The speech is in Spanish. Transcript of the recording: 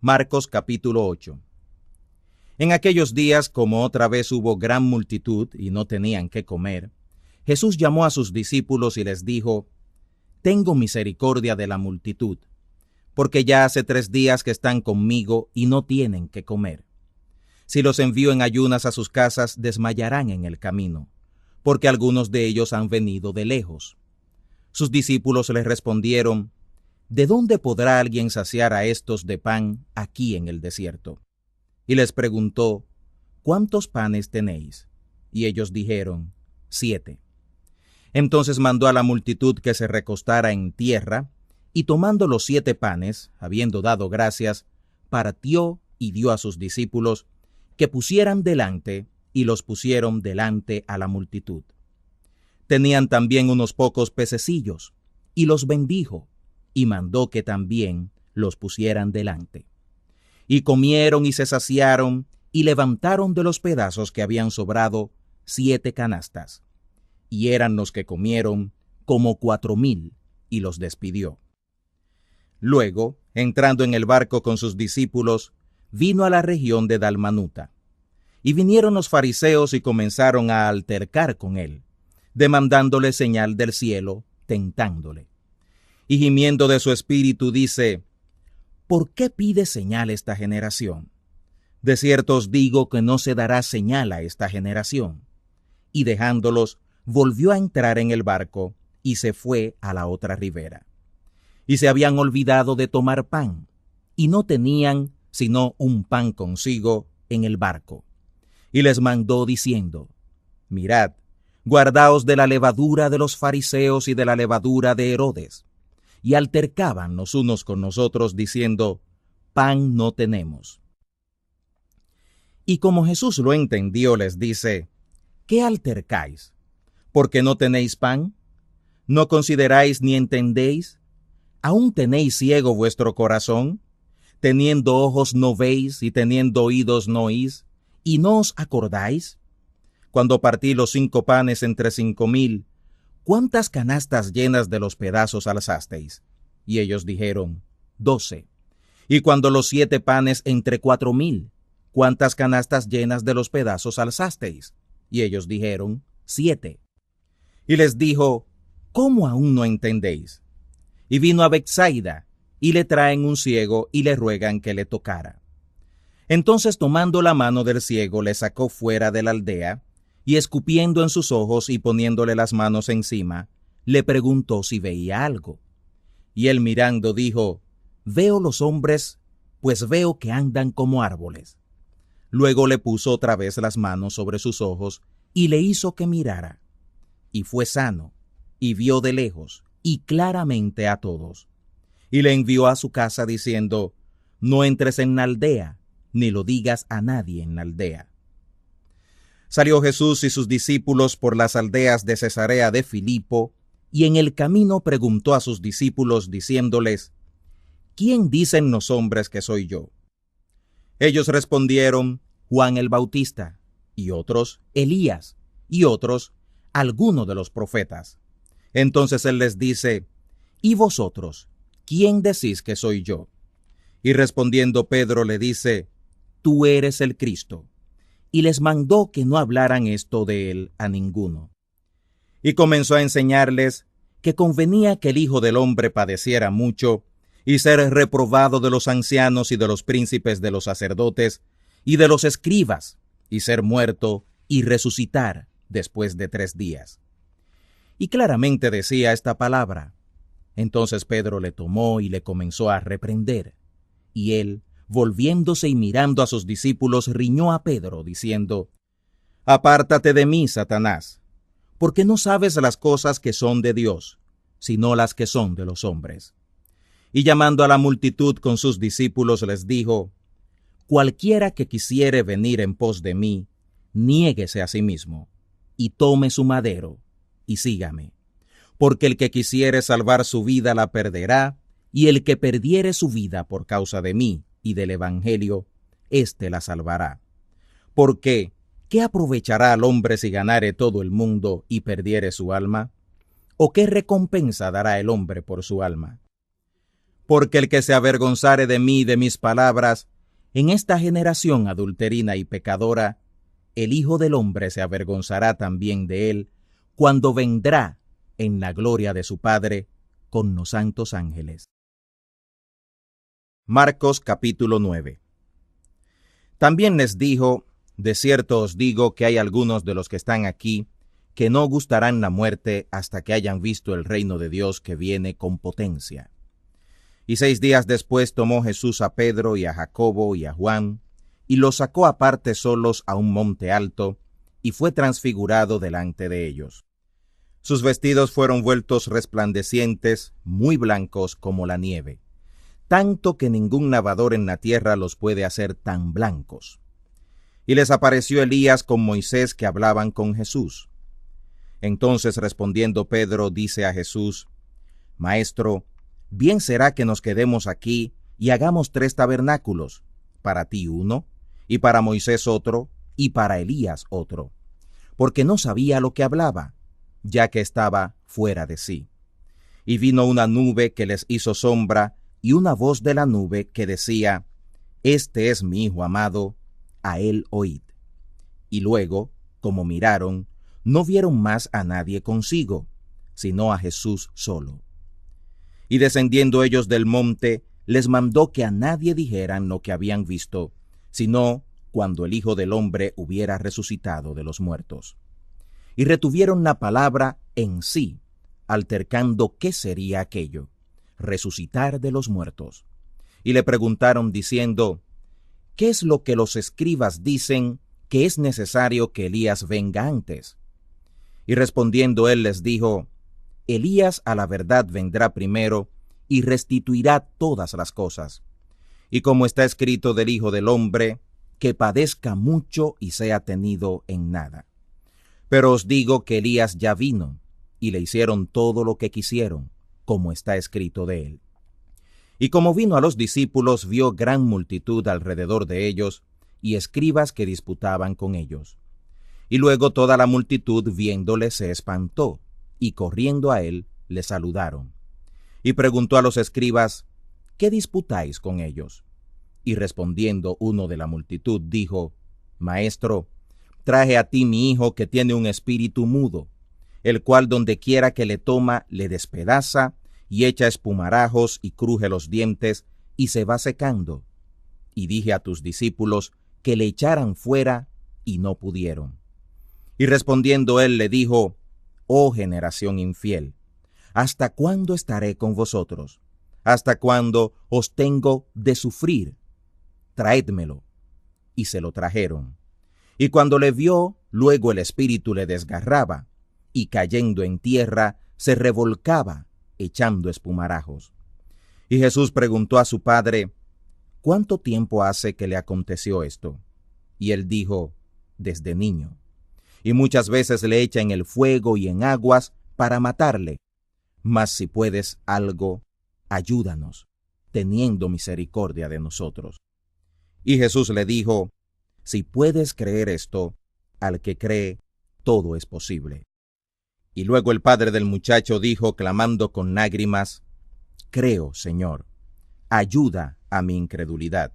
Marcos capítulo 8. En aquellos días, como otra vez hubo gran multitud y no tenían qué comer, Jesús llamó a sus discípulos y les dijo: Tengo misericordia de la multitud, porque ya hace 3 días que están conmigo y no tienen qué comer. Si los envío en ayunas a sus casas, desmayarán en el camino, porque algunos de ellos han venido de lejos. Sus discípulos les respondieron: ¿De dónde podrá alguien saciar a estos de pan aquí en el desierto? Y les preguntó: ¿Cuántos panes tenéis? Y ellos dijeron: 7. Entonces mandó a la multitud que se recostara en tierra, y tomando los 7 panes, habiendo dado gracias, partió y dio a sus discípulos que pusieran delante, y los pusieron delante a la multitud. Tenían también unos pocos pececillos, y los bendijo, y mandó que también los pusieran delante. Y comieron y se saciaron, y levantaron de los pedazos que habían sobrado 7 canastas. Y eran los que comieron como 4,000, y los despidió. Luego, entrando en el barco con sus discípulos, vino a la región de Dalmanuta. Y vinieron los fariseos y comenzaron a altercar con él, demandándole señal del cielo, tentándole. Y gimiendo de su espíritu dice: ¿Por qué pide señal esta generación? De cierto os digo que no se dará señal a esta generación. Y dejándolos, volvió a entrar en el barco y se fue a la otra ribera. Y se habían olvidado de tomar pan, y no tenían sino un pan consigo en el barco. Y les mandó diciendo: Mirad, guardaos de la levadura de los fariseos y de la levadura de Herodes. Y altercaban los unos con los otros, diciendo: Pan no tenemos. Y como Jesús lo entendió, les dice: ¿Qué altercáis? ¿Porque no tenéis pan? ¿No consideráis ni entendéis? ¿Aún tenéis ciego vuestro corazón? Teniendo ojos no veis, y teniendo oídos no oís, ¿y no os acordáis? Cuando partí los 5 panes entre 5,000, ¿cuántas canastas llenas de los pedazos alzasteis? Y ellos dijeron: 12. Y cuando los 7 panes entre 4,000, ¿cuántas canastas llenas de los pedazos alzasteis? Y ellos dijeron: 7. Y les dijo: ¿Cómo aún no entendéis? Y vino a Betsaida, y le traen un ciego, y le ruegan que le tocara. Entonces, tomando la mano del ciego, le sacó fuera de la aldea, y escupiendo en sus ojos y poniéndole las manos encima, le preguntó si veía algo. Y él mirando dijo: Veo los hombres, pues veo que andan como árboles. Luego le puso otra vez las manos sobre sus ojos, y le hizo que mirara. Y fue sano, y vio de lejos, y claramente a todos. Y le envió a su casa diciendo: No entres en la aldea, ni lo digas a nadie en la aldea. Salió Jesús y sus discípulos por las aldeas de Cesarea de Filipo, y en el camino preguntó a sus discípulos, diciéndoles: ¿Quién dicen los hombres que soy yo? Ellos respondieron: Juan el Bautista, y otros: Elías, y otros: alguno de los profetas. Entonces él les dice: ¿Y vosotros, quién decís que soy yo? Y respondiendo Pedro le dice: Tú eres el Cristo. Y les mandó que no hablaran esto de él a ninguno. Y comenzó a enseñarles que convenía que el Hijo del Hombre padeciera mucho, y ser reprobado de los ancianos y de los príncipes de los sacerdotes, y de los escribas, y ser muerto, y resucitar después de 3 días. Y claramente decía esta palabra. Entonces Pedro le tomó y le comenzó a reprender. Y él, volviéndose y mirando a sus discípulos, riñó a Pedro, diciendo: Apártate de mí, Satanás, porque no sabes las cosas que son de Dios, sino las que son de los hombres. Y llamando a la multitud con sus discípulos, les dijo: Cualquiera que quisiere venir en pos de mí, niéguese a sí mismo, y tome su madero, y sígame. Porque el que quisiere salvar su vida la perderá, y el que perdiere su vida por causa de mí y del Evangelio, éste la salvará. Porque, ¿qué aprovechará al hombre si ganare todo el mundo y perdiere su alma? ¿O qué recompensa dará el hombre por su alma? Porque el que se avergonzare de mí y de mis palabras, en esta generación adulterina y pecadora, el Hijo del Hombre se avergonzará también de él, cuando vendrá en la gloria de su Padre con los santos ángeles. Marcos capítulo 9. También les dijo: de cierto os digo que hay algunos de los que están aquí que no gustarán la muerte hasta que hayan visto el reino de Dios que viene con potencia. Y 6 días después tomó Jesús a Pedro y a Jacobo y a Juan, y los sacó aparte solos a un monte alto, y fue transfigurado delante de ellos. Sus vestidos fueron vueltos resplandecientes, muy blancos como la nieve, tanto que ningún lavador en la tierra los puede hacer tan blancos. Y les apareció Elías con Moisés, que hablaban con Jesús. Entonces respondiendo Pedro dice a Jesús: Maestro, bien será que nos quedemos aquí y hagamos 3 tabernáculos, para ti uno, y para Moisés otro, y para Elías otro. Porque no sabía lo que hablaba, ya que estaba fuera de sí. Y vino una nube que les hizo sombra, y una voz de la nube que decía: Este es mi Hijo amado, a él oíd. Y luego, como miraron, no vieron más a nadie consigo, sino a Jesús solo. Y descendiendo ellos del monte, les mandó que a nadie dijeran lo que habían visto, sino cuando el Hijo del Hombre hubiera resucitado de los muertos. Y retuvieron la palabra en sí, altercando qué sería aquello, resucitar de los muertos. Y le preguntaron diciendo: ¿qué es lo que los escribas dicen que es necesario que Elías venga antes? Y respondiendo él les dijo: Elías a la verdad vendrá primero y restituirá todas las cosas. Y como está escrito del Hijo del Hombre, que padezca mucho y sea tenido en nada. Pero os digo que Elías ya vino, y le hicieron todo lo que quisieron, como está escrito de él. Y como vino a los discípulos, vio gran multitud alrededor de ellos, y escribas que disputaban con ellos. Y luego toda la multitud, viéndole, se espantó, y corriendo a él, le saludaron. Y preguntó a los escribas: ¿qué disputáis con ellos? Y respondiendo uno de la multitud, dijo: Maestro, traje a ti mi hijo que tiene un espíritu mudo, el cual donde quiera que le toma, le despedaza, y echa espumarajos y cruje los dientes, y se va secando. Y dije a tus discípulos que le echaran fuera, y no pudieron. Y respondiendo él le dijo: Oh generación infiel, ¿hasta cuándo estaré con vosotros? ¿Hasta cuándo os tengo de sufrir? Traédmelo. Y se lo trajeron. Y cuando le vio, luego el espíritu le desgarraba, y cayendo en tierra, se revolcaba, echando espumarajos. Y Jesús preguntó a su padre: ¿cuánto tiempo hace que le aconteció esto? Y él dijo: desde niño. Y muchas veces le echa en el fuego y en aguas para matarle. Mas si puedes algo, ayúdanos, teniendo misericordia de nosotros. Y Jesús le dijo: si puedes creer esto, al que cree, todo es posible. Y luego el padre del muchacho dijo, clamando con lágrimas: Creo, Señor, ayuda a mi incredulidad.